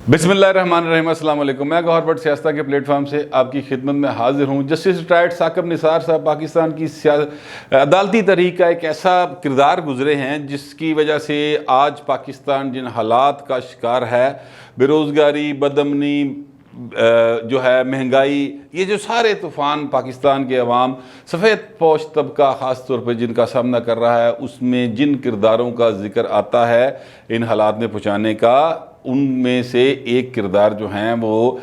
बिस्मिल्लाहिर्रहमानिर्रहीम, अस्सलाम वालेकुम। मैं गौहर भट्ट सियासत के प्लेटफॉर्म से आपकी खिदमत में हाजिर हूँ। जस्टिस रिटायर्ड साकिब निसार साहब पाकिस्तान की अदालती तहरीक का एक ऐसा किरदार गुजरे हैं जिसकी वजह से आज पाकिस्तान जिन हालात का शिकार है, बेरोज़गारी, बदअमनी, जो है महंगाई, ये जो सारे तूफ़ान पाकिस्तान के अवाम, सफ़ेद पोश तबका ख़ास तौर पर जिनका सामना कर रहा है, उसमें जिन किरदारों का ज़िक्र आता है इन हालात में पहुँचाने का, उनमें से एक किरदार जो हैं वो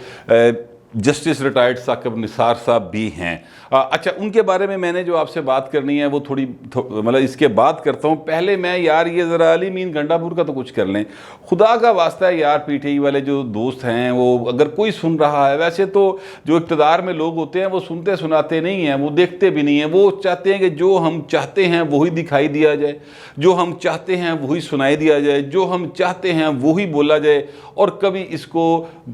जस्टिस रिटायर्ड साकिब निसार साहब भी हैं। अच्छा, उनके बारे में मैंने जो आपसे बात करनी है वो मतलब इसके बाद करता हूँ। पहले मैं यार ये ज़रा अली मीन गंडापुर का तो कुछ कर लें, खुदा का वास्ता है यार। पीटीआई वाले जो दोस्त हैं वो अगर कोई सुन रहा है, वैसे तो जो इक़्तिदार में लोग होते हैं वो सुनते सुनाते नहीं हैं, वो देखते भी नहीं हैं। वो चाहते हैं कि जो हम चाहते हैं वही दिखाई दिया जाए, जो हम चाहते हैं वही सुनाई दिया जाए, जो हम चाहते हैं वही बोला जाए। और कभी इसको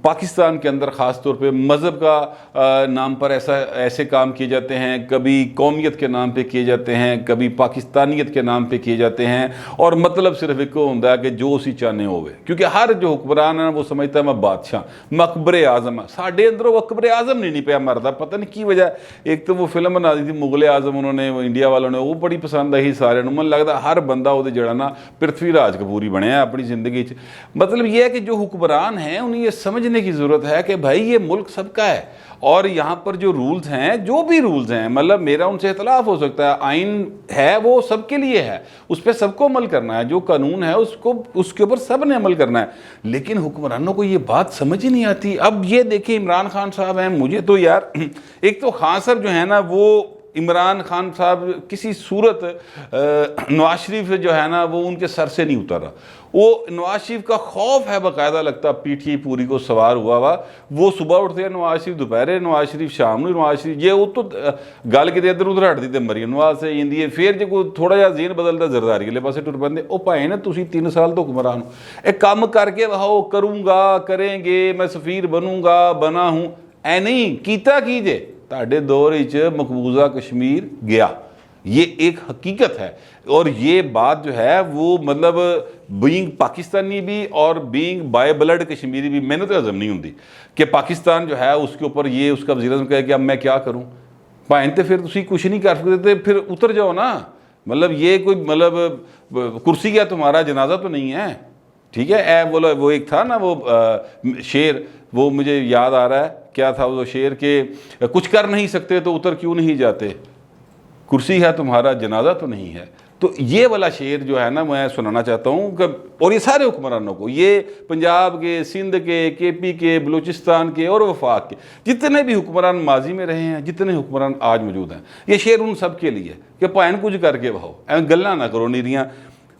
पाकिस्तान के अंदर ख़ास तौर पर मज़हब का नाम पर ऐसे काम किए जाते हैं, कभी कौमियत के नाम पे किए जाते हैं, कभी पाकिस्तानियत के नाम पे किए जाते हैं। और मतलब सिर्फ एक होता है कि जो उसी चाहने होवे, क्योंकि हर जो हुक्मरान है वो समझता है मैं बादशाह, मैं अकबर आज़म है। साढ़े अंदर वो अकबर आज़म नहीं पे मरदा, पता नहीं की वजह। एक तो वो फिल्म बना दी थी मुगल आज़म, उन्होंने इंडिया वालों ने, वो बड़ी पसंद आई सारे। मन लगता हर बंदा वो जड़ा ना पृथ्वी राज कपूर ही बनया अपनी ज़िंदगी। मतलब ये है कि जो हुक्मरान हैं उन्हें ये समझने की ज़रूरत है कि भाई ये मुल्क सबका है, और यहाँ पर जो रूल्स हैं, जो भी रूल्स हैं, मतलब मेरा उनसे इख्तिलाफ हो सकता है, आइन है वो सबके लिए है, उस पर सबको अमल करना है। जो कानून है उसको उसके ऊपर सब ने अमल करना है। लेकिन हुक्मरानों को ये बात समझ ही नहीं आती। अब ये देखिए इमरान खान साहब हैं, मुझे तो यार एक तो खान साहब जो है ना, वो इमरान खान साहब किसी सूरत नवाज शरीफ जो है ना वो उनके सर से नहीं उतर रहा। वो नवाज शरीफ का खौफ है बाकायदा, लगता पीटीआई पूरी को सवार हुआ हुआ। वो सुबह उठते हैं नवाज शरीफ, दोपहर नवाज शरीफ, शाम में नवाज शरीफ। ये वो तो गल कि इधर उधर हटती तो मरी नवाज से इंदी है। फिर जो कोई थोड़ा जहा जेन बदलता जरदारी वाले पासे टुर पैंदे। ओ भाई ना तुसी 3 साल तो हुक्मरान हो, एक काम करके वहाओ, करूँगा, करेंगे, मैं सफ़ीर बनूँगा, बना हूँ, ऐ नहीं कीता कीजे। ताड़े दौर मकबूजा कश्मीर गया, ये एक हकीकत है। और ये बात जो है वो मतलब बीइंग पाकिस्तानी भी और बीइंग बाय ब्लड कश्मीरी भी, मैंने तो हजम नहीं होती कि पाकिस्तान जो है उसके ऊपर ये उसका वज़ीर-ए-आज़म कहे कि अब मैं क्या करूँ। भाई तो फिर तुसी कुछ नहीं कर सकते, फिर उतर जाओ ना। मतलब ये कोई मतलब कुर्सी का तुम्हारा जनाजा तो नहीं है, ठीक है। ऐ बोलो, वो एक था ना वो शेर, वो मुझे याद आ रहा है, क्या था वो शेर के, कुछ कर नहीं सकते तो उतर क्यों नहीं जाते, कुर्सी है तुम्हारा जनाजा तो नहीं है। तो ये वाला शेर जो है ना मैं सुनाना चाहता हूँ। और ये सारे हुक्मरानों को, ये पंजाब के, सिंध के, केपी के, बलूचिस्तान के और वफाक के जितने भी हुक्मरान माजी में रहे हैं, जितने हुक्मरान आज मौजूद हैं, ये शेर उन सब के लिए कि पैन कुछ करके बहाओ, गल्ला ना करो निरियाँ।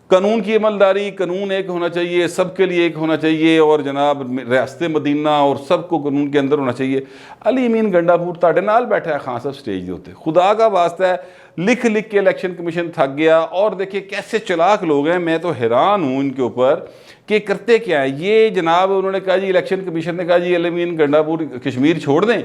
कानून की अमलदारी, कानून एक होना चाहिए, सबके लिए एक होना चाहिए। और जनाब रियासत मदीना और सबको कानून के अंदर होना चाहिए। अली मीन गंडापुर ताड़े नाल बैठा है खान साहब स्टेज के उत्ते, खुदा का वास्ता है लिख लिख के इलेक्शन कमीशन थक गया। और देखिए कैसे चलाक लोग हैं, मैं तो हैरान हूँ इनके ऊपर कि करते क्या है ये। जनाब उन्होंने कहा जी, इलेक्शन कमीशन ने कहा जी अली मीन गंडापुर कश्मीर छोड़ दें,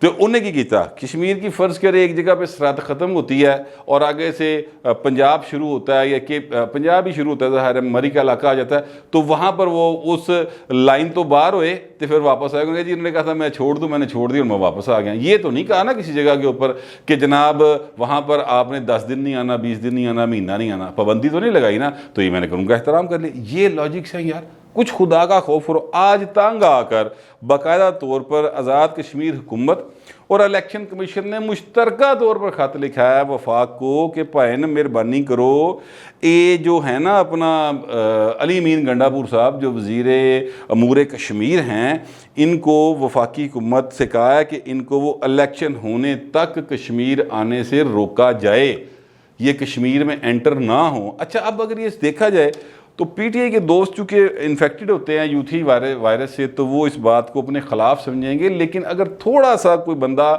तो उन्हें की किया कश्मीर की फ़र्ज़ करे एक जगह पे सरहद ख़त्म होती है और आगे से पंजाब शुरू होता है, या कि पंजाब ही शुरू होता है, ज़ाहिर है मरी का इलाका आ जाता है। तो वहाँ पर वो उस लाइन तो बाहर हुए तो फिर वापस आए जी। उन्होंने कहा था मैं छोड़ दूँ, मैंने छोड़ दिया और मैं वापस आ गया। ये तो नहीं कहा ना किसी जगह के ऊपर कि जनाब वहाँ पर आपने 10 दिन नहीं आना, 20 दिन नहीं आना, महीना नहीं आना, पाबंदी तो नहीं लगाई ना, तो ये मैंने उनका एहतराम कर लिया। ये लॉजिक से यार कुछ खुदा का खौफ हो। आज तंग आकर बाकायदा तौर पर आज़ाद कश्मीर हुकूमत और इलेक्शन कमीशन ने मुश्तरका तौर पर ख़त लिखा है वफाक को कि भाईन मेहरबानी करो, ये जो है ना अपना अली मीन गंडापुर साहब जो वज़ीर अमूर कश्मीर हैं, इनको वफाकी हुकूमत से कहा है कि इनको वो इलेक्शन होने तक कश्मीर आने से रोका जाए, ये कश्मीर में एंटर ना हो। अच्छा, अब अगर ये देखा जाए तो पीटीआई के दोस्त चूँकि इन्फेक्टेड होते हैं यूथी वायरस से, तो वो इस बात को अपने ख़िलाफ़ समझेंगे। लेकिन अगर थोड़ा सा कोई बंदा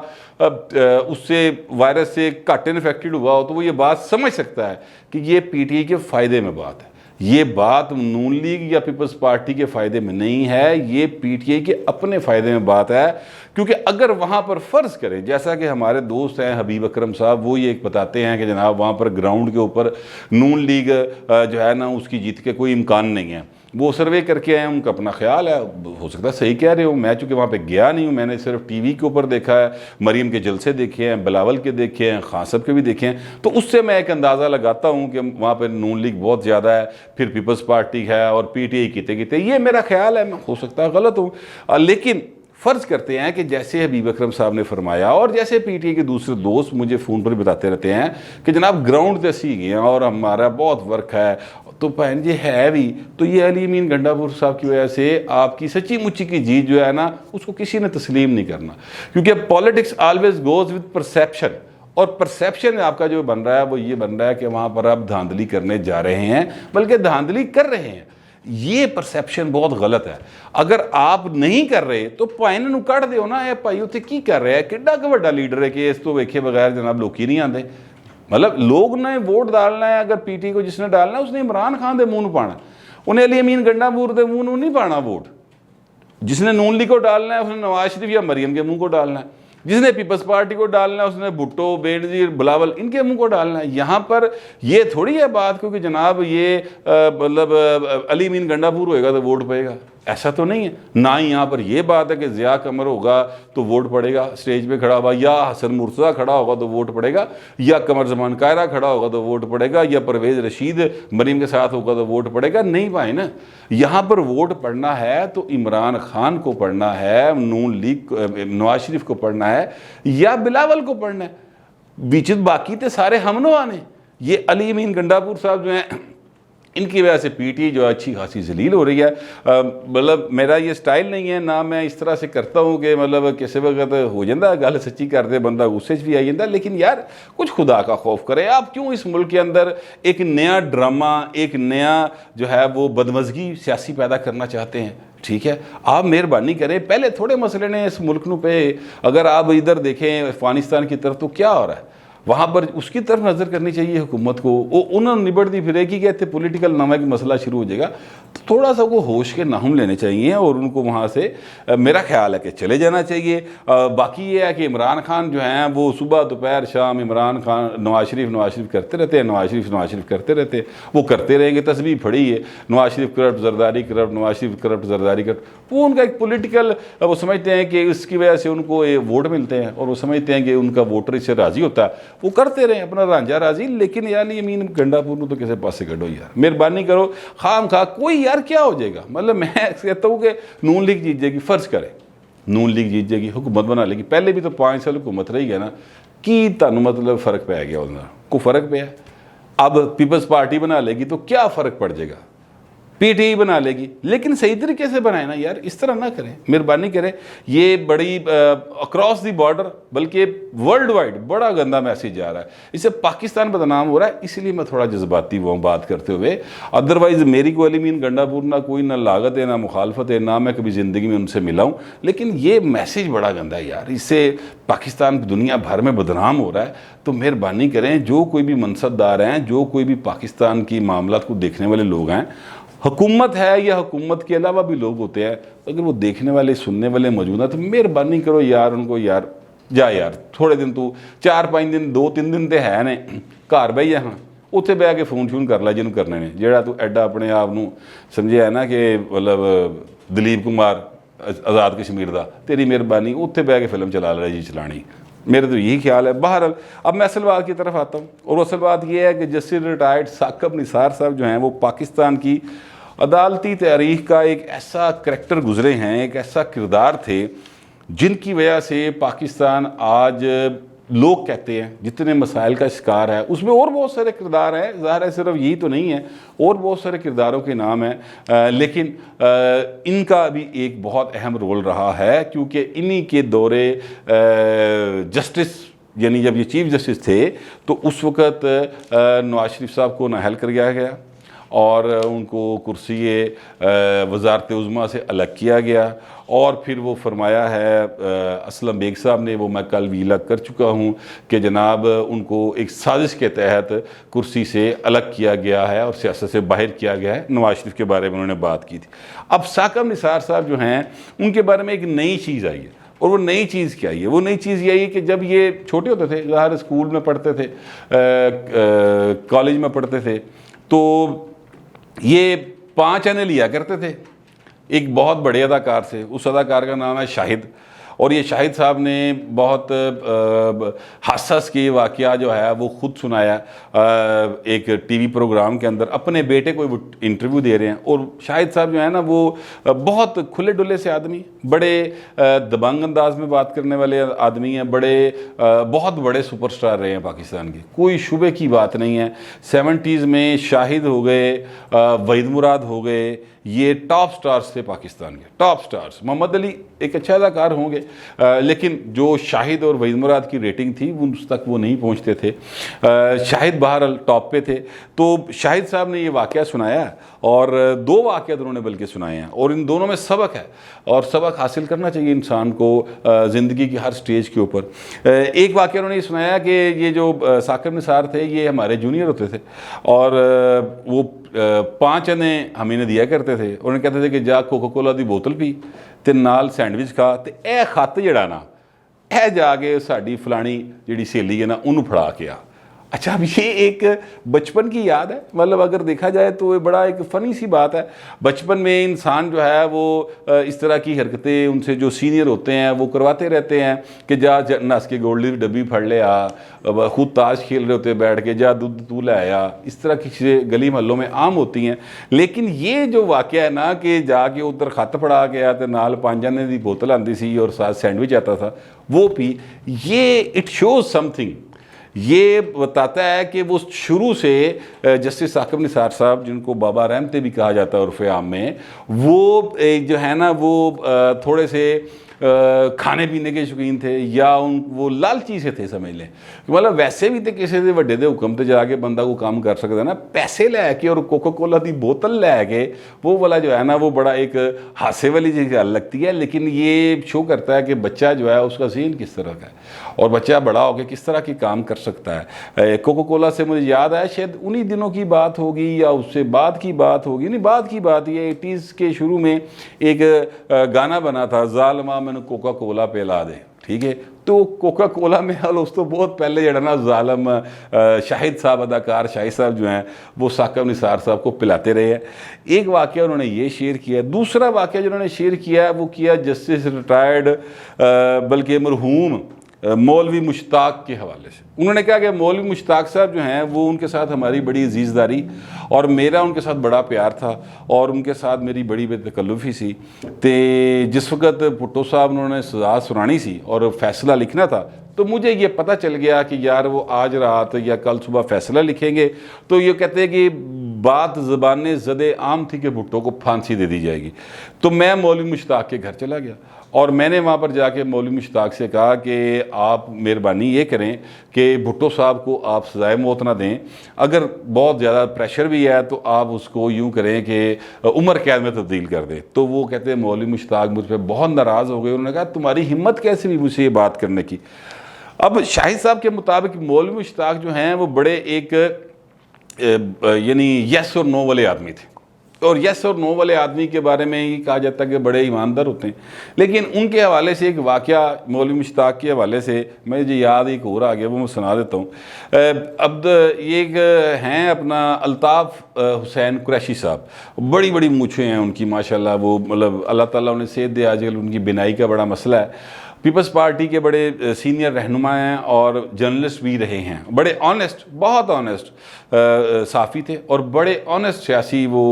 उससे वायरस से घट इन्फेक्टेड हुआ हो तो वो ये बात समझ सकता है कि ये पीटीआई के फ़ायदे में बात है। ये बात नून लीग या पीपल्स पार्टी के फ़ायदे में नहीं है, ये पीटीआई के अपने फ़ायदे में बात है। क्योंकि अगर वहाँ पर फ़र्ज़ करें, जैसा कि हमारे दोस्त हैं हबीब अकरम साहब, वो ये बताते हैं कि जनाब वहाँ पर ग्राउंड के ऊपर नून लीग जो है ना उसकी जीत के कोई इम्कान नहीं है, वो सर्वे करके आए, उनका अपना ख्याल है, हो सकता है सही कह रहे हो। मैं चूँकि वहाँ पे गया नहीं हूँ, मैंने सिर्फ टीवी के ऊपर देखा है, मरीम के जलसे देखे हैं, बिलावल के देखे हैं, खान साहब के भी देखे हैं, तो उससे मैं एक अंदाज़ा लगाता हूँ कि वहाँ पर नून लीग बहुत ज़्यादा है, फिर पीपल्स पार्टी है और PTI किते ये मेरा ख्याल है। हो सकता है गलत हूँ, लेकिन फ़र्ज़ करते हैं कि जैसे हबीब अकरम साहब ने फरमाया और जैसे PTI के दूसरे दोस्त मुझे फ़ोन पर बताते रहते हैं कि जनाब ग्राउंड से असी गए हैं और हमारा बहुत वर्क है, तो भैन जी है भी, तो ये अली अमीन गंडापुर साहब की वजह से आपकी सच्ची मुच्ची की जीत जो है ना, उसको किसी ने तस्लीम नहीं करना, क्योंकि politics always goes with perception, और परसेप्शन आपका जो बन रहा है वो ये बन रहा है कि वहाँ पर आप धांधली करने जा रहे हैं, बल्कि धांधली कर रहे हैं। ये परसेप्शन बहुत गलत है। अगर आप नहीं कर रहे तो भाई नूं कढ़ दिओ ना, भाई उत्थे की कर रहा है, किड्डा क वड्डा लीडर है कि इस तो वेखे बगैर जनाब लोग ही नहीं आते। मतलब लोग ने वोट डालना है, अगर PTI को जिसने डालना है उसने इमरान खान के मुँह पाना, उन्हें अली अमीन गंडापुर के मुँह नहीं पाना वोट। जिसने नून लीग को डालना है उसने नवाज शरीफ या मरियम के मुँह को डालना है, जिसने पीपल्स पार्टी को डालना है उसने भुट्टो, बेनजीर, बिलावल इनके मुंह को डालना है। यहाँ पर ये थोड़ी है बात क्योंकि जनाब ये मतलब अली अमीन गंडापुर होएगा तो वोट पड़ेगा, ऐसा तो नहीं है। ना ही यहाँ पर यह बात है कि ज़िया कमर होगा तो वोट पड़ेगा स्टेज पे खड़ा हुआ, या हसन मुर्तज़ा खड़ा होगा तो वोट पड़ेगा, या कमर जमान कायरा खड़ा होगा तो वोट पड़ेगा, या परवेज़ रशीद मरीम के साथ होगा तो वोट पड़ेगा। नहीं भाई ना, यहाँ पर वोट पड़ना है तो इमरान खान को पढ़ना है, नून लीग नवाज शरीफ को पढ़ना है, या बिलावल को पढ़ना है। बीच बाकी तो सारे हमनो आने। ये अली अमीन गंडापुर साहब जो हैं इनकी वजह से PTI जो अच्छी खासी जलील हो रही है। मतलब मेरा ये स्टाइल नहीं है, ना मैं इस तरह से करता हूँ कि मतलब किसी वक्त हो जाता गल सच्ची करते बंदा गुस्से भी आई जाता, लेकिन यार कुछ खुदा का खौफ करे। आप क्यों इस मुल्क के अंदर एक नया ड्रामा, एक नया जो है वो बदमज़गी सियासी पैदा करना चाहते हैं? ठीक है, आप मेहरबानी करें, पहले थोड़े मसले ने इस मुल्क में पे, अगर आप इधर देखें अफगानिस्तान की तरफ तो क्या हो रहा है, वहाँ पर उसकी तरफ नज़र करनी चाहिए हुकूमत को। वो उन्होंने निबड़ती फिरेगी कि इतने पोलिटिकल नामा की मसला शुरू हो जाएगा, तो थोड़ा सा वो होश के नाहुम लेने चाहिए और उनको वहाँ से मेरा ख्याल है कि चले जाना चाहिए। बाकी ये है कि इमरान खान जो हैं वो सुबह दोपहर शाम इमरान खान नवाज शरीफ करते रहते हैं, नवाज शरीफ करते रहते हैं, वो करते रहेंगे। तस्वीर पड़ी है, Nawaz Sharif corrupt, Zardari corrupt, Nawaz Sharif corrupt, Zardari corrupt. वो उनका एक पोलिटिकल, वो समझते हैं कि इसकी वजह से उनको ये वोट मिलते हैं और वो समझते हैं कि उनका वोटर इससे राज़ी होता है, वो करते रहे अपना रांझा राजी। लेकिन यार अमीन गंडापुर तो किसी पासे कढ़ो यार, मेहरबानी करो, खाम खा कोई यार क्या हो जाएगा। मतलब मैं कहता हूँ कि नून लीग जीत जाएगी, फ़र्ज़ करें नून लीग जीत जाएगी, हुकूमत बना लेगी, पहले भी तो 5 साल हुकूमत रही है ना, कि तुहानू मतलब फ़र्क पै गया उन्हें को फ़र्क पे है। अब पीपल्स पार्टी बना लेगी तो क्या फ़र्क पड़ जाएगा, PTI बना लेगी, लेकिन सही तरीके से बनाए ना यार, इस तरह ना करें, मेहरबानी करें। ये बड़ी अक्रॉस दी बॉर्डर बल्कि वर्ल्ड वाइड बड़ा गंदा मैसेज जा रहा है, इससे पाकिस्तान बदनाम हो रहा है। इसलिए मैं थोड़ा जज्बाती हुआ बात करते हुए, अदरवाइज़ मेरी को अली अमीन गंडापुर ना कोई ना लागत है ना मुखालफत है, ना मैं कभी ज़िंदगी में उनसे मिला हूँ, लेकिन ये मैसेज बड़ा गंदा है यार, इससे पाकिस्तान दुनिया भर में बदनाम हो रहा है। तो मेहरबानी करें, जो कोई भी मनसबदार हैं, जो कोई भी पाकिस्तान की मामला को देखने वाले लोग हैं, हुकूमत है या हुकूमत के अलावा भी लोग होते हैं, अगर वो देखने वाले सुनने वाले मौजूद हैं तो मेहरबानी करो यार उनको, यार जा यार थोड़े दिन तू 4-5 दिन 2-3 दिन तो है ने घर बह जा, हाँ उत्थे बह के फोन शून कर लै जिन्हों करने ने, जेड़ा तू एडा अपने आप को समझिया है ना कि मतलब दलीप कुमार आज़ाद कश्मीर का, तेरी मेहरबानी उत्थे बह के फिल्म चला लै जी चलानी। मेरे तो यही ख्याल है। बहरहाल अब मैं असल बात की तरफ आता हूँ, और असल बात यह है कि जस्टिस रिटायर्ड साकिब निसार साहब जो हैं वो पाकिस्तान की अदालती तारीख का एक ऐसा करैक्टर गुजरे हैं, एक ऐसा किरदार थे जिनकी वजह से पाकिस्तान आज लोग कहते हैं जितने मसाइल का शिकार है, उसमें और बहुत सारे किरदार हैं, ज़ाहिर है सिर्फ यही तो नहीं है, और बहुत सारे किरदारों के नाम हैं, लेकिन इनका भी एक बहुत अहम रोल रहा है, क्योंकि इन्हीं के दौरे जस्टिस यानी जब ये चीफ जस्टिस थे तो उस वक़्त नवाज शरीफ साहब को नाअहल कर दिया गया और उनको कुर्सी वज़ारत उज़्मा से अलग किया गया, और फिर वो फरमाया है असलम बेग साहब ने, वो मैं कल वीला कर चुका हूँ कि जनाब उनको एक साजिश के तहत कुर्सी से अलग किया गया है और सियासत से बाहर किया गया है। नवाज शरीफ के बारे में उन्होंने बात की थी। अब साकिब निसार साहब जो हैं उनके बारे में एक नई चीज़ आई है, और वो नई चीज़ क्या है? वो नई चीज़ यही है कि जब ये छोटे होते थे, ज़ाहिर स्कूल में पढ़ते थे, कॉलेज में पढ़ते थे, तो ये 5 आने लिया करते थे एक बहुत बड़े अदाकार से। उस अदाकार का नाम है शाहिद, और ये शाहिद साहब ने बहुत हादसा के वाक़या जो है वो ख़ुद सुनाया एक टीवी प्रोग्राम के अंदर। अपने बेटे को वो इंटरव्यू दे रहे हैं, और शाहिद साहब जो है ना वो बहुत खुले डुले से आदमी, बड़े दबंग अंदाज में बात करने वाले आदमी हैं, बहुत बड़े सुपरस्टार रहे हैं पाकिस्तान के, कोई शुबे की बात नहीं है। 70s में शाहिद हो गए, वहीद मुराद हो गए, ये टॉप स्टार्स थे पाकिस्तान के, टॉप स्टार्स। मोहम्मद अली एक अच्छा अदाकार होंगे, लेकिन जो शाहिद और वहीद मुराद की रेटिंग थी उस तक वो नहीं पहुंचते थे। शाहिद बहरहाल टॉप पे थे। तो शाहिद साहब ने ये वाक़या सुनाया, और 2 वाक़यात उन्होंने बल्कि सुनाए हैं, और इन दोनों में सबक है, और सबक हासिल करना चाहिए इंसान को ज़िंदगी की हर स्टेज के ऊपर। एक वाक़या उन्होंने ये सुनाया कि ये जो साकिब निसार थे ये हमारे जूनियर होते थे, और वो 5 आने हम इन्हें दिया करते थे। उन्हें कहते थे कि जा कोका कोला की बोतल पी ते नाल सैंडविच खा, ते ए खत जड़ा ना ए जाके साड़ी फलानी जी सहेली है ना उन्होंने फड़ा के आ। अच्छा, अब ये एक बचपन की याद है, मतलब अगर देखा जाए तो ये बड़ा एक फ़नी सी बात है। बचपन में इंसान जो है वो इस तरह की हरकतें उनसे जो सीनियर होते हैं वो करवाते रहते हैं कि जा नस के गोल्डी की डब्बी फड़ ले आ, खुद ताश खेल रहे होते बैठ के, जा दूध तू ले आया। इस तरह की चीज़ें गली महलों में आम होती हैं। लेकिन ये जो वाक़या है ना कि जाके उधर खत फड़ा के आ तो नाल 5 आने की बोतल आती सी और साथ सैंडविच आता था, वो पी, ये इट शोज़ समथिंग। ये बताता है कि वो शुरू से जस्टिस साकिब निसार साहब, जिनको बाबा रहमते भी कहा जाता है उर्फ़े आम में, वो जो है ना वो थोड़े से खाने पीने के शौकीन थे, या वो लालची से थे समझ लें। मतलब वैसे भी तो किसी के वड्डे दे हुक्म ते जाके बंदा को काम कर सकता है ना, पैसे लैके और कोका कोला की बोतल लैके, वो वाला जो है ना वो बड़ा एक हादसे वाली चीज़ लगती है। लेकिन ये शो करता है कि बच्चा जो है उसका सीन किस तरह का है, और बच्चा बड़ा होकर किस तरह की काम कर सकता है। कोका कोला से मुझे याद आया, शायद उन्हीं दिनों की बात होगी या उससे बाद की बात होगी, नहीं बाद की बात, ये 80s के शुरू में एक गाना बना था, ज़ालिमा मैंने कोका कोला पिला दे, ठीक है। तो कोका कोला में हाल उस तो बहुत पहले जड़ा ना जालम शाहिद साहब, अदाकार शाहिद साहब जो हैं वो साकिब निसार साहब को पिलाते रहे हैं। एक वाक़या उन्होंने ये शेयर किया। दूसरा वाक़या जो उन्होंने शेयर किया वो किया जस्टिस रिटायर्ड बल्कि मरहूम मौलवी मुश्ताक के हवाले से। उन्होंने कहा कि मौलवी मुश्ताक साहब जो हैं वो, उनके साथ हमारी बड़ी अजीज़दारी और मेरा उनके साथ बड़ा प्यार था, और उनके साथ मेरी बड़ी बेतकल्लुफ़ी सी। तो जिस वक्त भुट्टो साहब उन्होंने सज़ा सुनानी सी और फैसला लिखना था, तो मुझे ये पता चल गया कि यार वो आज रात या कल सुबह फैसला लिखेंगे। तो ये कहते हैं कि बात ज़बान ज़दे आम थी कि भुट्टो को फांसी दे दी जाएगी। तो मैं मौलवी मुश्ताक के घर चला गया, और मैंने वहाँ पर जाके मौलवी मुश्ताक से कहा कि आप मेहरबानी ये करें कि भुट्टो साहब को आप सज़ाए मौत ना दें, अगर बहुत ज़्यादा प्रेशर भी है तो आप उसको यूँ करें कि उम्र कैद में तब्दील कर दें। तो वो कहते हैं मौलवी मुश्ताक मुझ पर बहुत नाराज़ हो गए। उन्होंने कहा तुम्हारी हिम्मत कैसे भी मुझसे ये बात करने की। अब शाहिद साहब के मुताबिक मौलवी मुश्ताक जो हैं वो बड़े एक यानी यस और नो वाले आदमी थे, और यस और नो वाले आदमी के बारे में ये कहा जाता है कि बड़े ईमानदार होते हैं। लेकिन उनके हवाले से एक वाक़या मौलवी मुश्ताक के हवाले से मुझे याद एक और आ गया, वो मैं सुना देता हूँ। अब ये एक हैं अपना अल्ताफ़ हुसैन कुरैशी साहब, बड़ी बड़ी मूँछें हैं उनकी माशाल्लाह। वो मतलब अल्लाह ताला उन्हें सेहत दे, आजकल उनकी बिनाई का बड़ा मसला है। पीपल्स पार्टी के बड़े सीनियर रहनुमा हैं और जर्नलिस्ट भी रहे हैं, बड़े ऑनेस्ट, बहुत ऑनेस्ट साफ़ी थे, और बड़े ऑनेस्ट सियासी वो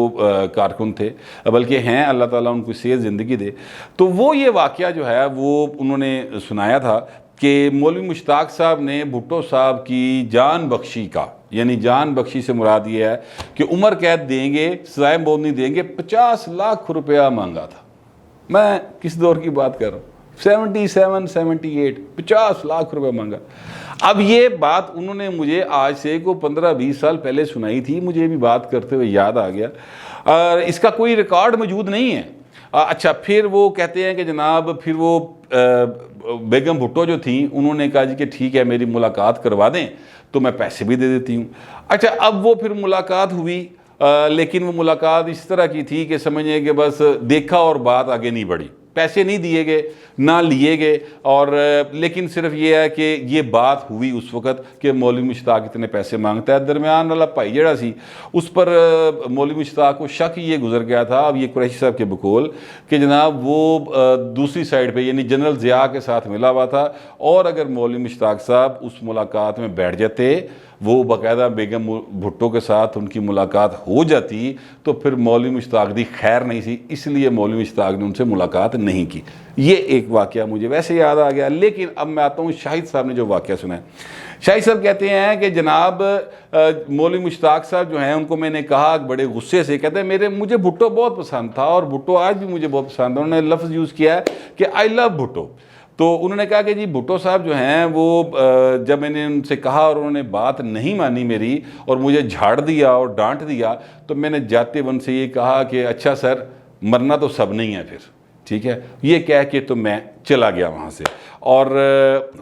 कारकुन थे, बल्कि हैं, अल्लाह ताला उनको सेहत ज़िंदगी दे। तो वो ये वाक़या जो है वो उन्होंने सुनाया था कि मौलवी मुश्ताक साहब ने भुट्टो साहब की जान बख्शी का, यानी जान बख्शी से मुराद ये है कि उम्र कैद देंगे, सज़ाए मौत नहीं देंगे, 50 लाख रुपया मांगा था। मैं किस दौर की बात कर रहा हूँ, 77, 78, 50 लाख रुपए मांगा। अब ये बात उन्होंने मुझे आज से को 15-20 साल पहले सुनाई थी, मुझे भी बात करते हुए याद आ गया, और इसका कोई रिकॉर्ड मौजूद नहीं है। अच्छा, फिर वो कहते हैं कि जनाब फिर वो बेगम भुट्टो जो थी उन्होंने कहा जी कि ठीक है मेरी मुलाकात करवा दें तो मैं पैसे भी दे देती हूँ। अच्छा, अब वो फिर मुलाकात हुई, लेकिन वो मुलाकात इस तरह की थी कि समझिए कि बस देखा और बात आगे नहीं बढ़ी। पैसे नहीं दिए गए ना लिए गए, और लेकिन सिर्फ ये है कि ये बात हुई उस वक़्त कि मौलवी मुश्ताक इतने पैसे मांगता है। दरमियान वाला भाई जड़ा सी उस पर मौलवी मुश्ताक को शक ये गुजर गया था, अब ये कुरैशी साहब के बकौल, कि जनाब वो दूसरी साइड पे यानी जनरल ज़िया के साथ मिला हुआ था, और अगर मौलवी मुश्ताक साहब उस मुलाकात में बैठ जाते, वो बाकायदा बेगम भुट्टो के साथ उनकी मुलाकात हो जाती, तो फिर मौलवी मुश्ताक दी खैर नहीं थी, इसलिए मौलवी मुश्ताक ने उनसे मुलाकात नहीं की। ये एक वाक़या मुझे वैसे याद आ गया। लेकिन अब मैं आता हूँ शाहिद साहब ने जो वाक़या सुना है। शाहिद साहब कहते हैं कि जनाब मौलवी मुश्ताक साहब जो हैं उनको मैंने कहा बड़े गुस्से से, कहते हैं मुझे भुट्टो बहुत पसंद था और भुट्टो आज भी मुझे बहुत पसंद है। उन्होंने लफ्ज़ यूज़ किया है कि आई लव भुट्टो। तो उन्होंने कहा कि जी भुट्टो साहब जो हैं वो जब मैंने उनसे कहा और उन्होंने बात नहीं मानी मेरी और मुझे झाड़ दिया और डांट दिया, तो मैंने जाते वन से ये कहा कि अच्छा सर, मरना तो सब नहीं है, फिर ठीक है, ये कह के तो मैं चला गया वहाँ से। और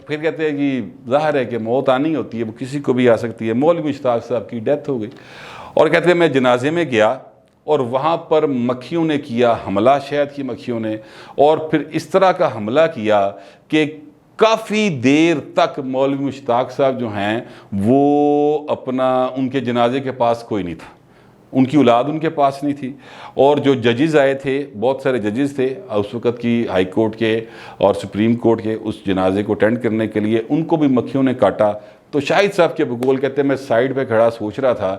फिर कहते हैं कि ज़ाहिर है कि मौत आनी होती है, वो किसी को भी आ सकती है। मौलवी मुश्ताक साहब की डेथ हो गई, और कहते हैं मैं जनाजे में गया और वहाँ पर मक्खियों ने किया हमला, शहद की मक्खियों ने, और फिर इस तरह का हमला किया कि काफ़ी देर तक मौलवी मुश्ताक साहब जो हैं वो उनके जनाजे के पास कोई नहीं था, उनकी औलाद उनके पास नहीं थी। और जो जजेस आए थे, बहुत सारे जजेस थे उस वक़्त की हाई कोर्ट के और सुप्रीम कोर्ट के, उस जनाजे को अटेंड करने के लिए, उनको भी मक्खियों ने काटा। तो शाहिद साहब के बकौल कहते हैं मैं साइड पे खड़ा सोच रहा था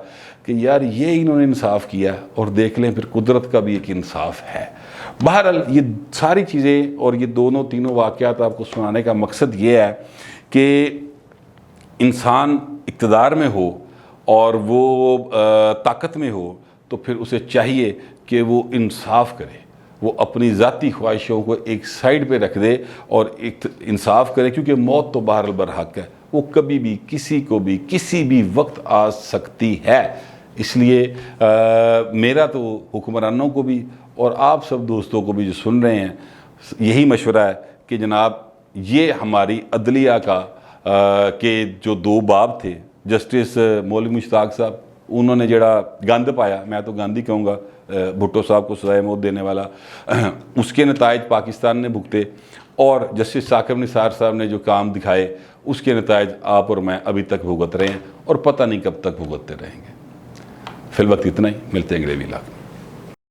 कि यार ये इन्होंने इंसाफ किया, और देख लें फिर कुदरत का भी एक इंसाफ है। बहरहाल ये सारी चीज़ें और ये तीनों वाक़यात आपको सुनाने का मकसद ये है कि इंसान इक़्तिदार में हो और वो ताकत में हो, तो फिर उसे चाहिए कि वो इंसाफ करे, वो अपनी ज़ाती ख्वाहिशों को एक साइड पे रख दे और एक इंसाफ करे, क्योंकि मौत तो बहरहाल बरहक है, वो कभी भी किसी को भी किसी भी वक्त आ सकती है। इसलिए मेरा तो हुक्मरानों को भी और आप सब दोस्तों को भी जो सुन रहे हैं यही मशवरा है कि जनाब ये हमारी अदलिया का के जो 2 बाब थे, जस्टिस मौलवी मुश्ताक साहब, उन्होंने जड़ा गंद पाया, मैं तो गंद ही कहूँगा, भुट्टो साहब को सज़ाए मौत देने वाला, उसके नतायज पाकिस्तान ने भुगते, और जस्टिस साकिब निसार साहब ने जो काम दिखाए उसके नतायज आप और मैं अभी तक भुगत रहे हैं, और पता नहीं कब तक भुगतते रहेंगे। फिलवक्त इतना ही, मिलते हैं अगले व्लॉग में।